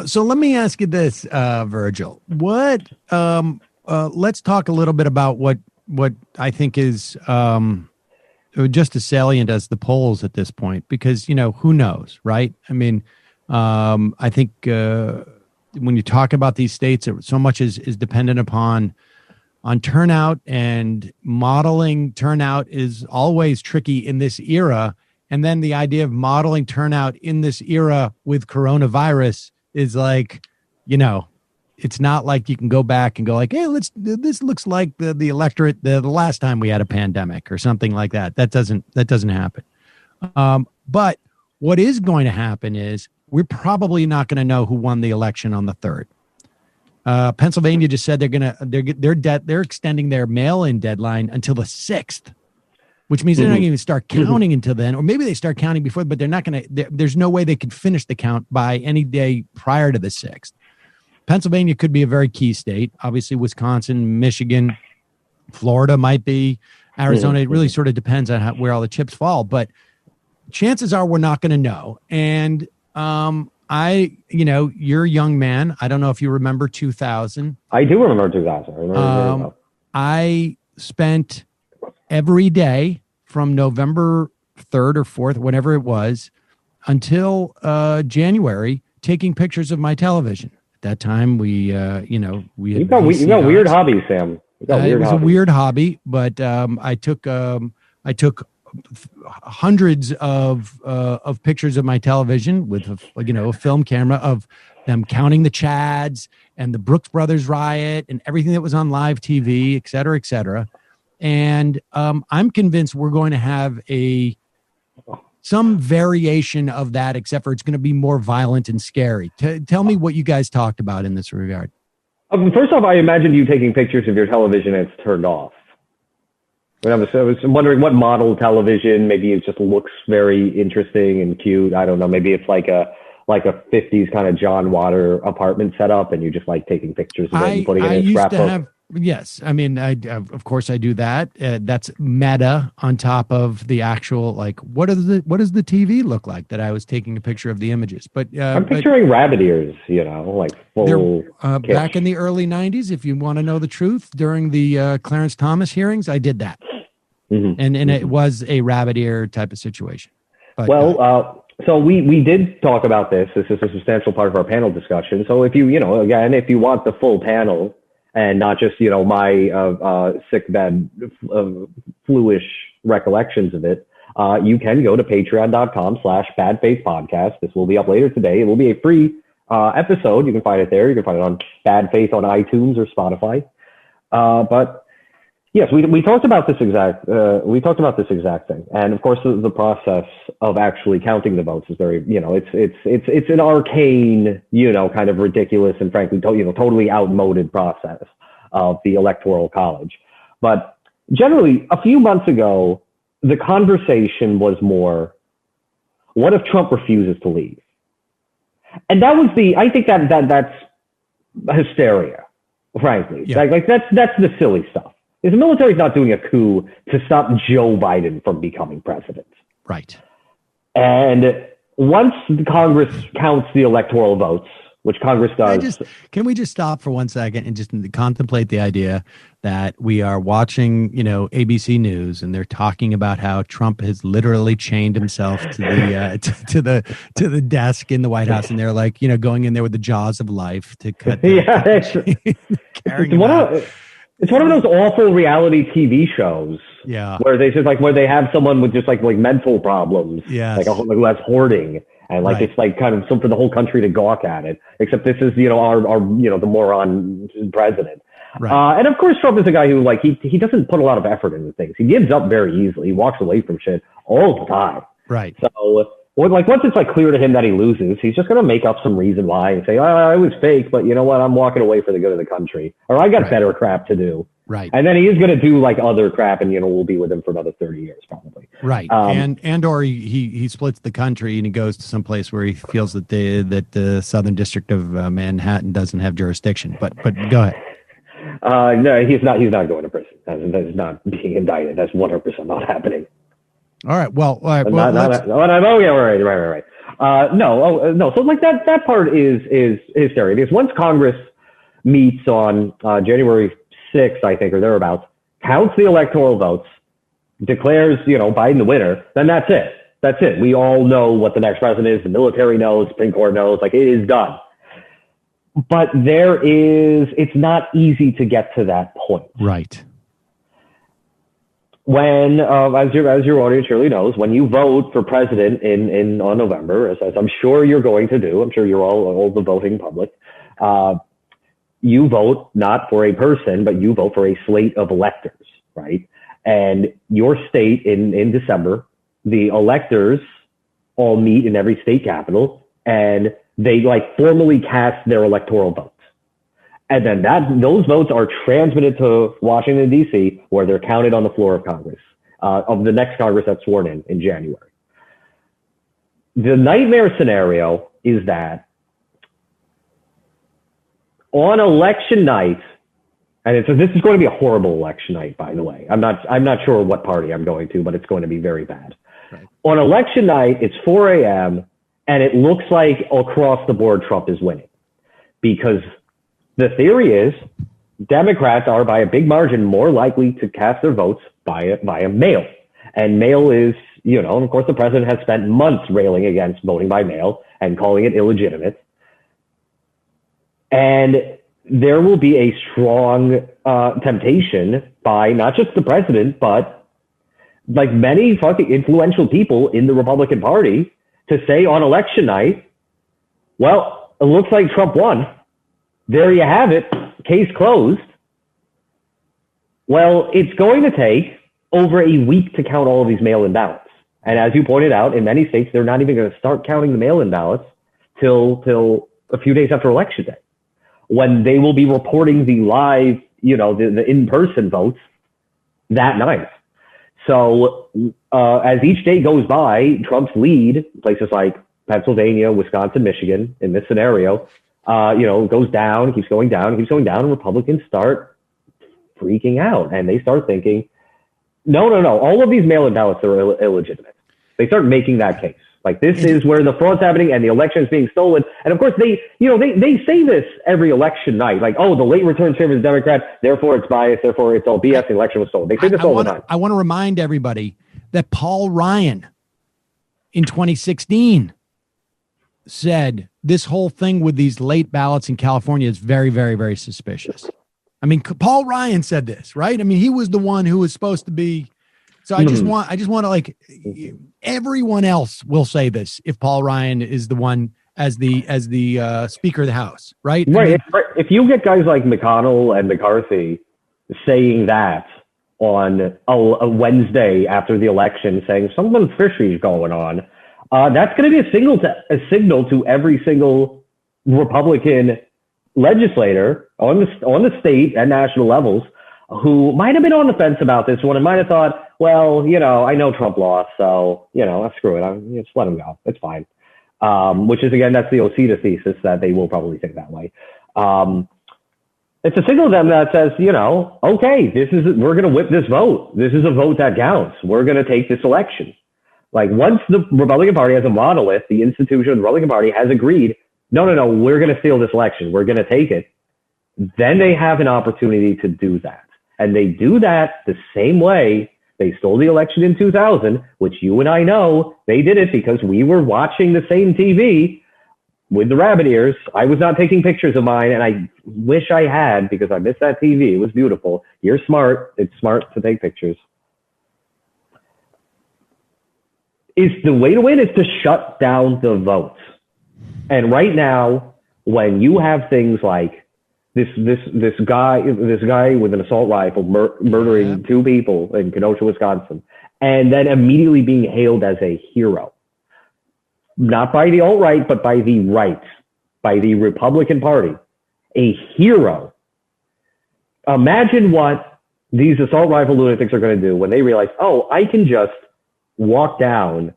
So let me ask you this, Virgil. Let's talk a little bit about what I think is just as salient as the polls at this point, because, who knows, right? I mean, I think when you talk about these states, so much is dependent on turnout, and modeling turnout is always tricky in this era. And then the idea of modeling turnout in this era with coronavirus is like, it's not like you can go back and go like, hey, this looks like the electorate the last time we had a pandemic or something like that. That doesn't happen. But what is going to happen is we're probably not going to know who won the election on the 3rd. Pennsylvania just said they're extending their mail-in deadline until the 6th, which means they're not going to even start counting until then, or maybe they start counting before, but they're not going to. There's no way they could finish the count by any day prior to the 6th. Pennsylvania could be a very key state. Obviously, Wisconsin, Michigan, Florida might be, Arizona. It really sort of depends on where all the chips fall, but chances are we're not going to know. And you're a young man. I don't know if you remember 2000. I do remember 2000. I spent every day from November 3rd or 4th, whatever it was, until January, taking pictures of my television. At that time, we had you got weird hobbies, Sam. It was a weird hobby, but I took hundreds of pictures of my television with a film camera of them counting the Chads and the Brooks Brothers riot and everything that was on live TV, et cetera, et cetera. And I'm convinced we're going to have some variation of that, except for it's going to be more violent and scary. Tell me what you guys talked about in this regard. First off, I imagine you taking pictures of your television and it's turned off. I was wondering what model television. Maybe it just looks very interesting and cute. I don't know. Maybe it's like a 50s kind of John Water apartment setup, and you just like taking pictures of it and putting it in a scrapbook. Yes. I mean, of course I do that. That's meta on top of the actual, like, what does the TV look like that I was taking a picture of the images? But I'm picturing rabbit ears, like full. Back in the early 90s, if you want to know the truth, during the Clarence Thomas hearings, I did that. And it was a rabbit ear type of situation. But, so we did talk about this. This is a substantial part of our panel discussion. So if you want the full panel, and not just, my sick bed, fluish recollections of it, you can go to patreon.com/badfaithpodcast. This will be up later today. It will be a free episode. You can find it there. You can find it on Bad Faith on iTunes or Spotify. But yes, we talked about this exact thing. And of course, the process of actually counting the votes is very, it's an arcane, kind of ridiculous and frankly, totally outmoded process of the Electoral College. But generally, a few months ago, the conversation was more, what if Trump refuses to leave? And that was I think that's hysteria, frankly. Yeah. Like that's the silly stuff. Is the military's not doing a coup to stop Joe Biden from becoming president. Right. And once Congress counts the electoral votes, which Congress does. Can we just stop for 1 second and just contemplate the idea that we are watching, ABC News, and they're talking about how Trump has literally chained himself to the to the desk in the White House, and they're like, going in there with the jaws of life to cut. It's one of those awful reality TV shows. Yeah. Where they just where they have someone with just like mental problems. Yeah. Like who has hoarding. And right. It's like kind of something for the whole country to gawk at it. Except this is, our the moron president. Right. And of course, Trump is a guy who he doesn't put a lot of effort into things. He gives up very easily. He walks away from shit all the time. Right. So once it's clear to him that he loses, he's just going to make up some reason why and say, I was fake, but you know what? I'm walking away for the good of the country, or I got better crap to do. Right. And then he is going to do other crap, and we'll be with him for another 30 years probably. Right. Or he splits the country and he goes to some place where he feels that the Southern District of Manhattan doesn't have jurisdiction. But go ahead. No, he's not going to prison. That is not being indicted. That's 100% not happening. All right. Well, all right. Well, right. No. So like that part is scary because once Congress meets on January 6th, I think, or thereabouts, counts the electoral votes, declares, Biden the winner, then that's it. That's it. We all know what the next president is. The military knows, Supreme Court knows, like it is done. But it's not easy to get to that point. Right. When, as your audience surely knows, when you vote for president on November, as I'm sure you're going to do, I'm sure you're all the voting public, you vote not for a person, but you vote for a slate of electors, right? And your state in December, the electors all meet in every state capital and they formally cast their electoral votes. And then those votes are transmitted to Washington, D.C., where they're counted on the floor of Congress, of the next Congress that's sworn in January. The nightmare scenario is that on election night, and this is going to be a horrible election night, by the way. I'm not sure what party I'm going to, but it's going to be very bad. Right. On election night, it's 4 a.m., and it looks like across the board Trump is winning. Because the theory is Democrats are, by a big margin, more likely to cast their votes via mail. And mail is, of course, the president has spent months railing against voting by mail and calling it illegitimate. And there will be a strong temptation by not just the president, but many fucking influential people in the Republican Party to say on election night, well, it looks like Trump won. There you have it. Case closed. Well, it's going to take over a week to count all of these mail-in ballots. And as you pointed out, in many states, they're not even going to start counting the mail-in ballots till a few days after Election Day, when they will be reporting the live, the in-person votes that night. So as each day goes by, Trump's lead, places like Pennsylvania, Wisconsin, Michigan, in this scenario, goes down, keeps going down, and Republicans start freaking out. And they start thinking, no, all of these mail-in ballots are illegitimate. They start making that case. This is where the fraud's happening and the election is being stolen. And of course, they say this every election night, the late return favors the Democrats, therefore it's biased, therefore it's all BS, the election was stolen. They say this all the time. I want to remind everybody that Paul Ryan in 2016 said this whole thing with these late ballots in California is very, very, very suspicious. I mean, Paul Ryan said this, right? I mean, he was the one who was supposed to be. So I just want to everyone else will say this if Paul Ryan is the one as the Speaker of the House, right? Right. If you get guys like McConnell and McCarthy saying that on a Wednesday after the election, saying something fishy is going on, that's going to be a signal to every single Republican legislator on the state and national levels who might have been on the fence about this one and might have thought, well, I know Trump lost, so, screw it. Just let him go. It's fine. Which is, again, that's the Osita thesis that they will probably think that way. It's a signal to them that says, okay, we're going to whip this vote. This is a vote that counts. We're going to take this election. Once the Republican Party as a monolith, the institution of the Republican Party has agreed, no, we're going to steal this election. We're going to take it. Then they have an opportunity to do that. And they do that the same way they stole the election in 2000, which you and I know they did it because we were watching the same TV with the rabbit ears. I was not taking pictures of mine, and I wish I had because I missed that TV. It was beautiful. You're smart. It's smart to take pictures. The way to win is to shut down the votes. And right now, when you have things like this guy with an assault rifle murdering two people in Kenosha, Wisconsin, and then immediately being hailed as a hero, not by the alt-right, but by the right, by the Republican Party, a hero. Imagine what these assault rifle lunatics are going to do when they realize, oh, I can just walk down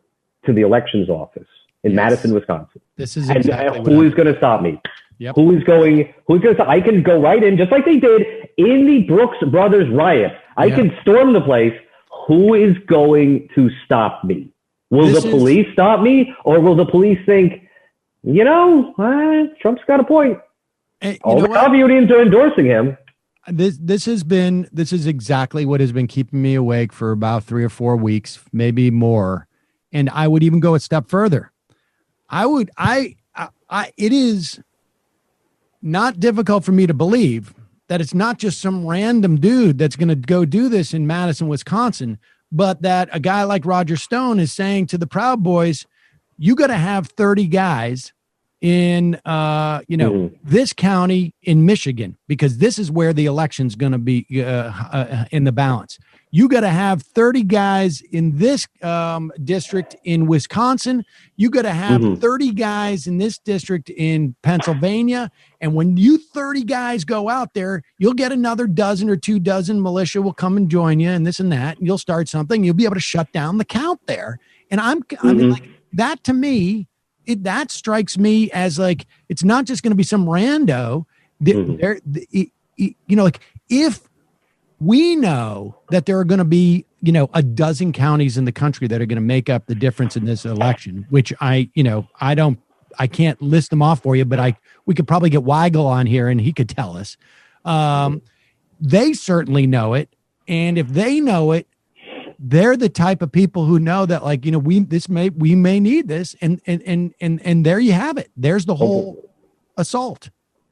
to the elections office in Madison, Wisconsin. This is exactly who is going to stop me? Yep. Who's going to stop? I can go right in, just like they did in the Brooks Brothers riot. I can storm the place. who is going to stop me? Will the police stop me, or will the police think, Trump's got a point? All the coffee unions are endorsing him. This is exactly what has been keeping me awake for about 3 or 4 weeks, maybe more. And I would even go a step further. It is not difficult for me to believe that it's not just some random dude that's going to go do this in Madison, Wisconsin, but that a guy like Roger Stone is saying to the Proud Boys, you got to have 30 guys in, this county in Michigan, because this is where the election's going to be in the balance. You got to have 30 guys in this district in Wisconsin. You got to have 30 guys in this district in Pennsylvania. And when you 30 guys go out there, you'll get another dozen or 2 dozen militia will come and join you and this and that. And you'll start something. You'll be able to shut down the count there. And I mean, like, that to me, that strikes me as like, it's not just going to be some rando. Like, if we know that there are going to be, a dozen counties in the country that are going to make up the difference in this election, which I can't list them off for you, but we could probably get Weigel on here and he could tell us. They certainly know it. And if they know it, they're the type of people who know that, like, we may need this, and there you have it. There's the whole assault.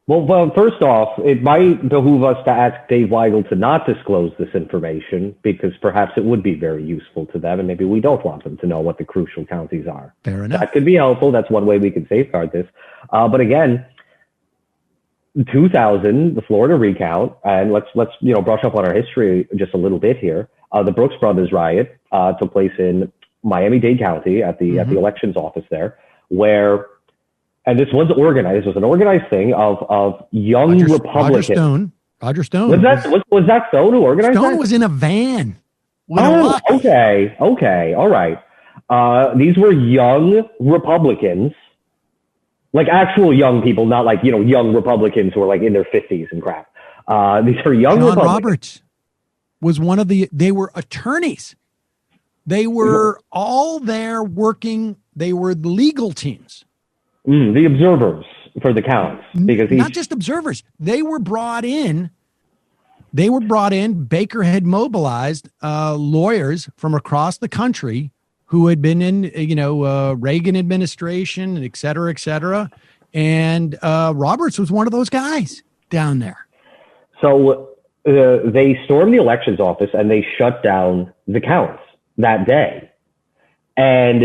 Well, first off, it might behoove us to ask Dave Weigel to not disclose this information, because perhaps it would be very useful to them, and maybe we don't want them to know what the crucial counties are. Fair enough. That could be helpful. That's one way we can safeguard this. But again, 2000, the Florida recount, and let's brush up on our history just a little bit here. The Brooks Brothers riot took place in Miami-Dade County at the elections office there, where, and this was organized. This was an organized thing of young Republicans. Roger Stone. Was that Stone who organized that? Stone was in a van. Okay. All right. These were young Republicans, like actual young people, not like, young Republicans who are like in their 50s and crap. These are young John Republicans. Roberts was they were attorneys. They were all there working. They were the legal teams. The observers for the counts, because not just observers. They were brought in. Baker had mobilized lawyers from across the country who had been in, Reagan administration, et cetera, et cetera. And Roberts was one of those guys down there. So they stormed the elections office and they shut down the counts that day. And,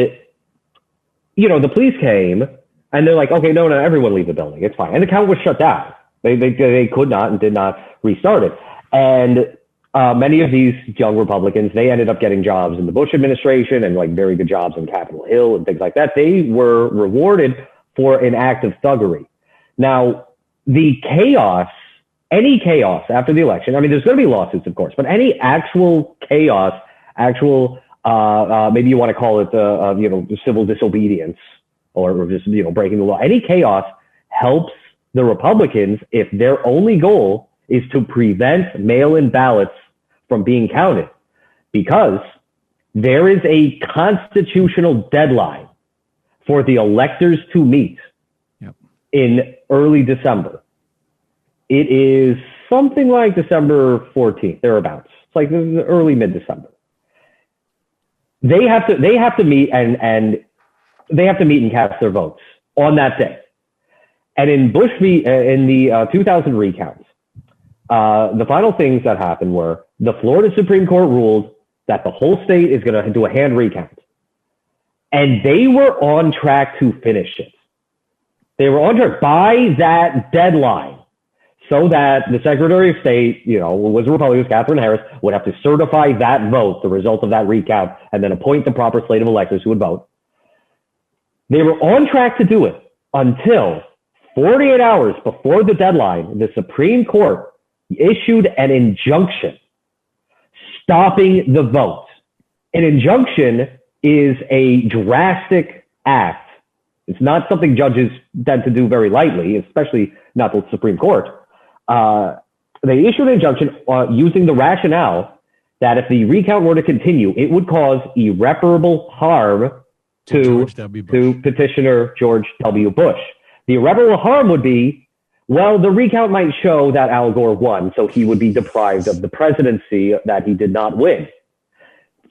the police came and they're like, okay, no, everyone leave the building. It's fine. And the count was shut down. They could not and did not restart it. And many of these young Republicans, they ended up getting jobs in the Bush administration and like very good jobs on Capitol Hill and things like that. They were rewarded for an act of thuggery. Now, the chaos, any chaos after the election, I mean, there's going to be lawsuits, of course, but any actual chaos, maybe you want to call it, civil disobedience or just, breaking the law, any chaos helps the Republicans if their only goal is to prevent mail-in ballots from being counted, because there is a constitutional deadline for the electors to meet in early December. It is something like December 14th, thereabouts. It's like early mid-December. They have to meet and they have to meet and cast their votes on that day. And in the 2000 recounts, the final things that happened were the Florida Supreme Court ruled that the whole state is going to do a hand recount. And they were on track to finish it. They were on track by that deadline, so that the Secretary of State, was a Republican, Catherine Harris, would have to certify that vote, the result of that recount, and then appoint the proper slate of electors who would vote. They were on track to do it until 48 hours before the deadline, the Supreme Court issued an injunction stopping the vote. An injunction is a drastic act. It's not something judges tend to do very lightly, especially not the Supreme Court. They issued an injunction using the rationale that if the recount were to continue, it would cause irreparable harm to petitioner George W. Bush. The irreparable harm would be, well, the recount might show that Al Gore won, so he would be deprived of the presidency that he did not win.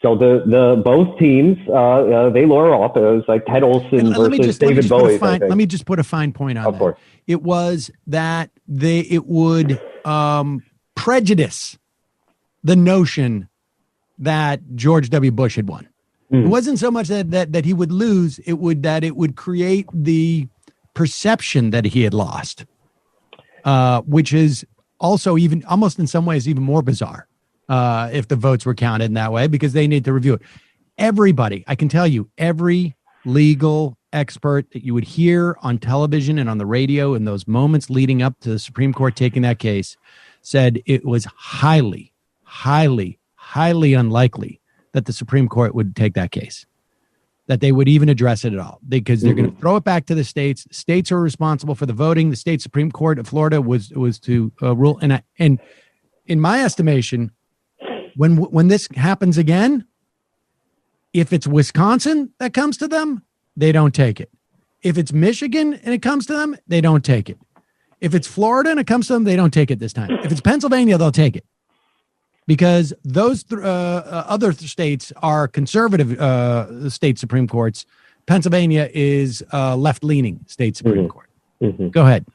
So the both teams they lure off. It was like Ted Olson versus David Bowie. Let me just put a fine point on that. Of course, it was that it would prejudice the notion that George W. Bush had won. It wasn't so much that he would lose; it would create the perception that he had lost, which is also even almost in some ways even more bizarre. If the votes were counted in that way, because they need to review it. Everybody, I can tell you, every legal expert that you would hear on television and on the radio in those moments leading up to the Supreme Court taking that case said it was highly, highly, highly unlikely that the Supreme Court would take that case, that they would even address it at all, because they're going to throw it back to the states. States are responsible for the voting. The state Supreme Court of Florida was to rule. And in my estimation, when this happens again, if it's Wisconsin that comes to them, they don't take it. If it's Michigan and it comes to them, they don't take it. If it's Florida and it comes to them, they don't take it this time. If it's Pennsylvania, they'll take it, because those other states are conservative state Supreme Courts. Pennsylvania is left-leaning state Supreme Court. Go ahead.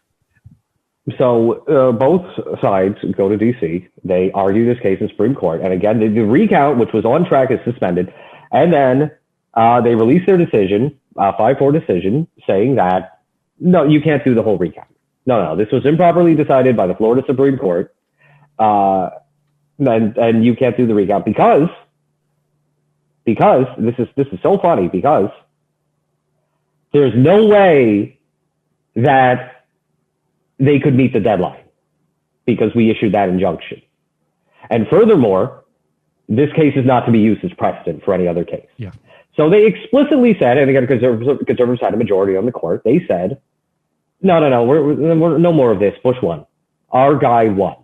So both sides go to D.C. They argue this case in Supreme Court. And again, the recount, which was on track, is suspended. And then they release their decision, 5-4 decision, saying that, no, you can't do the whole recount. No, this was improperly decided by the Florida Supreme Court. And you can't do the recount because this is so funny, because there's no way that they could meet the deadline because we issued that injunction. And furthermore, this case is not to be used as precedent for any other case. Yeah. So they explicitly said, and again, conservatives had a majority on the court. They said, no, we're no more of this. Bush won. Our guy won.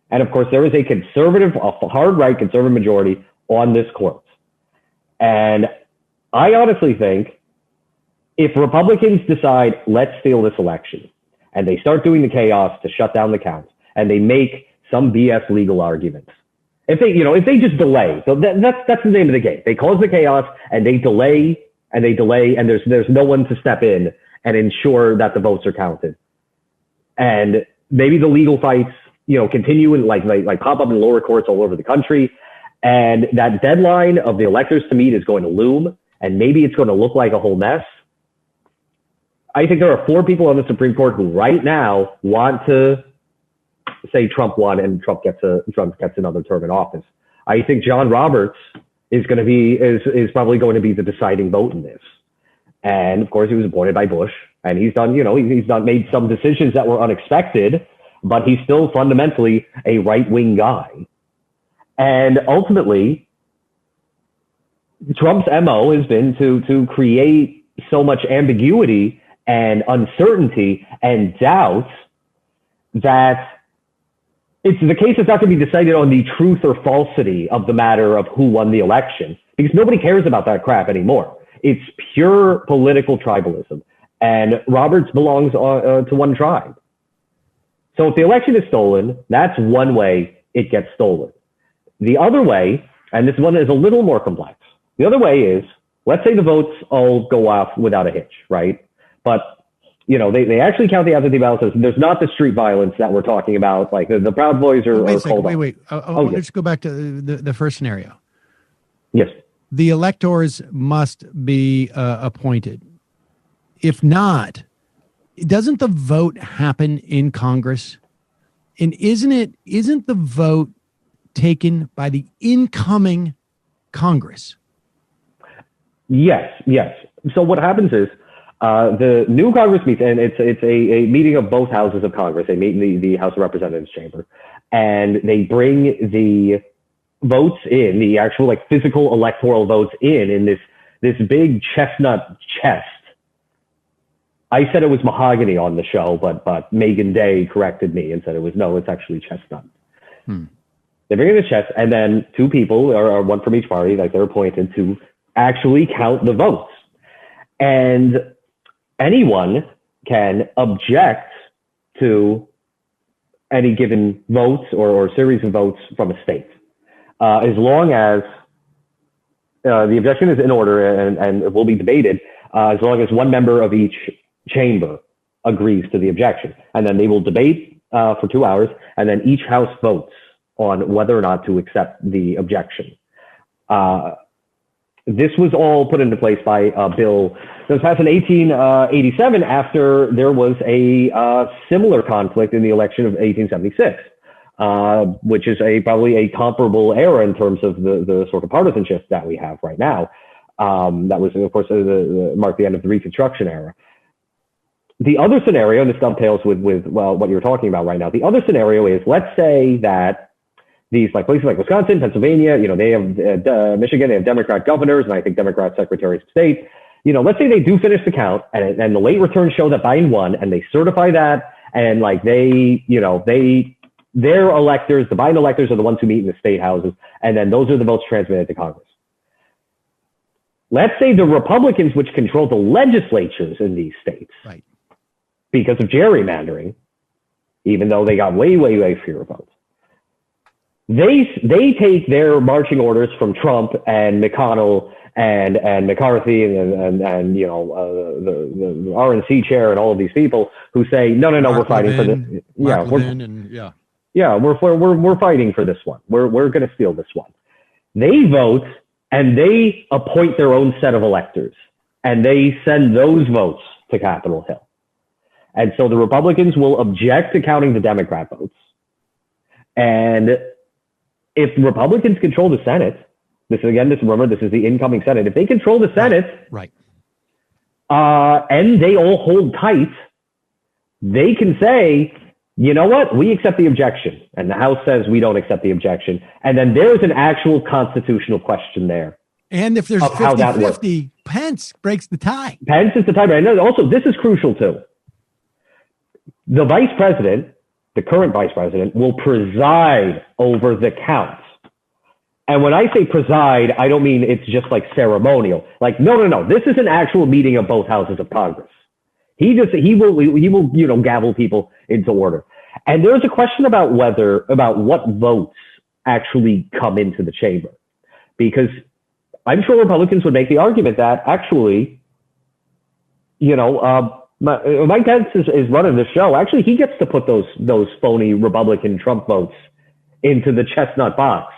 And of course, there is a hard right conservative majority on this court. And I honestly think if Republicans decide, let's steal this election, and they start doing the chaos to shut down the counts, and they make some BS legal arguments, if they just delay, so that's the name of the game. They cause the chaos and they delay, and there's no one to step in and ensure that the votes are counted. And maybe the legal fights, continue and like pop up in lower courts all over the country. And that deadline of the electors to meet is going to loom, and maybe it's going to look like a whole mess. I think there are 4 people on the Supreme Court who right now want to say Trump won and Trump gets another term in office. I think John Roberts is probably going to be the deciding vote in this. And of course, he was appointed by Bush, and he's made some decisions that were unexpected, but he's still fundamentally a right-wing guy. And ultimately, Trump's MO has been to create so much ambiguity and uncertainty and doubt that the case is not going to be decided on the truth or falsity of the matter of who won the election, because nobody cares about that crap anymore. It's pure political tribalism, and Roberts belongs to one tribe. So if the election is stolen, that's one way it gets stolen. The other way, and this one is a little more complex, the other way is, let's say the votes all go off without a hitch, right? But, they actually count the absentee ballots. There's not the street violence that we're talking about, like the Proud Boys are cold. Wait. Let's go back to the first scenario. Yes. The electors must be appointed. If not, doesn't the vote happen in Congress? And isn't the vote taken by the incoming Congress? Yes. So what happens is the new Congress meets, and it's a meeting of both houses of Congress. They meet in the House of Representatives chamber, and they bring the votes in, the actual physical electoral votes in this big chestnut chest. I said it was mahogany on the show, but Megan Day corrected me and said it's actually chestnut. They bring in the chess, and then two people, or one from each party, like they're appointed to actually count the votes. And anyone can object to any given votes or series of votes from a state, as long as the objection is in order and it will be debated, as long as one member of each chamber agrees to the objection. And then they will debate for 2 hours, and then each house votes on whether or not to accept the objection. This was all put into place by a bill that was passed in 1887 after there was a similar conflict in the election of 1876, which is probably a comparable era in terms of the sort of partisanship that we have right now. That was, of course, marked the end of the Reconstruction era. The other scenario, and this dovetails with what you're talking about right now. The other scenario is, let's say that these places like Wisconsin, Pennsylvania, they have Michigan, they have Democrat governors, and I think Democrat secretaries of state. Let's say they do finish the count, and the late returns show that Biden won, and they certify that, and their electors, the Biden electors, are the ones who meet in the state houses, and then those are the votes transmitted to Congress. Let's say the Republicans, which control the legislatures in these states, right, because of gerrymandering, even though they got way, way, way fewer votes, they take their marching orders from Trump and McConnell and McCarthy and the RNC chair and all of these people who say, no, we're fighting for this. We're fighting for this one. We're going to steal this one. They vote and they appoint their own set of electors, and they send those votes to Capitol Hill. And so the Republicans will object to counting the Democrat votes. And if Republicans control the Senate, this is the incoming Senate. If they control the Senate, right, and they all hold tight, they can say, you know what, we accept the objection. And the House says we don't accept the objection. And then there's an actual constitutional question there. And if there's 50-50, Pence breaks the tie. Pence is the tiebreaker. And also, this is crucial too. The vice president, the current vice president, will preside over the counts. And when I say preside, I don't mean it's just like ceremonial. Like, no. This is an actual meeting of both houses of Congress. He will gavel people into order. And there's a question about what votes actually come into the chamber, because I'm sure Republicans would make the argument that actually, Mike Pence is running the show. Actually, he gets to put those phony Republican Trump votes into the chestnut box.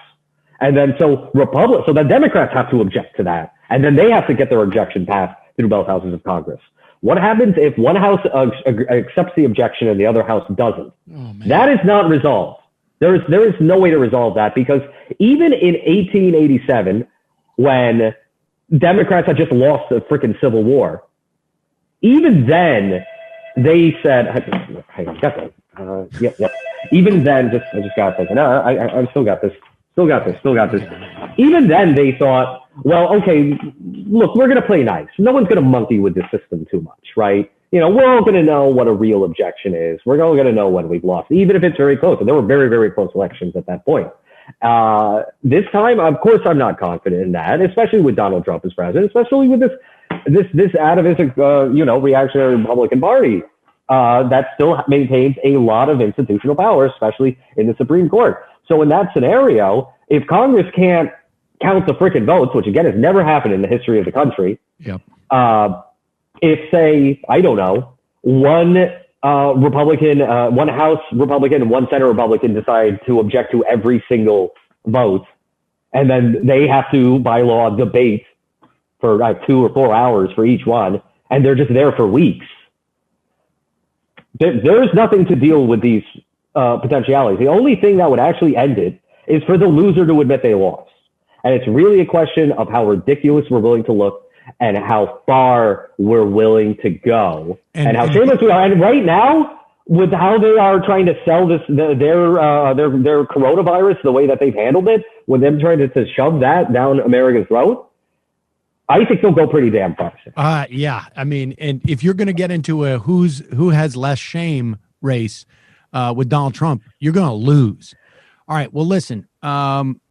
And then so the Democrats have to object to that. And then they have to get their objection passed through both houses of Congress. What happens if one house accepts the objection and the other house doesn't? Oh, that is not resolved. There is no way to resolve that, because even in 1887, when Democrats had just lost the freaking Civil War, even then they said, hang on, got that. Yep. Even then, I just got this. No, I still got this. Still got this. Even then they thought, well, okay, look, we're going to play nice. No one's going to monkey with the system too much, right? We're all going to know what a real objection is. We're all going to know when we've lost, even if it's very close. And there were very, very close elections at that point. This time, of course, I'm not confident in that, especially with Donald Trump as president, especially with this atavistic, reactionary Republican Party that still maintains a lot of institutional power, especially in the Supreme Court. So in that scenario, if Congress can't count the frickin' votes, which again has never happened in the history of the country, yep. If, say, I don't know, one Republican, one House Republican and one Senate Republican decide to object to every single vote, and then they have to, by law, debate for 2 or 4 hours for each one, and they're just there for weeks. There's nothing to deal with these potentialities. The only thing that would actually end it is for the loser to admit they lost. And it's really a question of how ridiculous we're willing to look and how far we're willing to go and how shameless we are. And right now, with how they are trying to sell their coronavirus, the way that they've handled it, with them trying to shove that down America's throat, I think they'll go pretty damn far. Yeah. I mean, and if you're going to get into a who has less shame race with Donald Trump, you're going to lose. All right. Well, listen,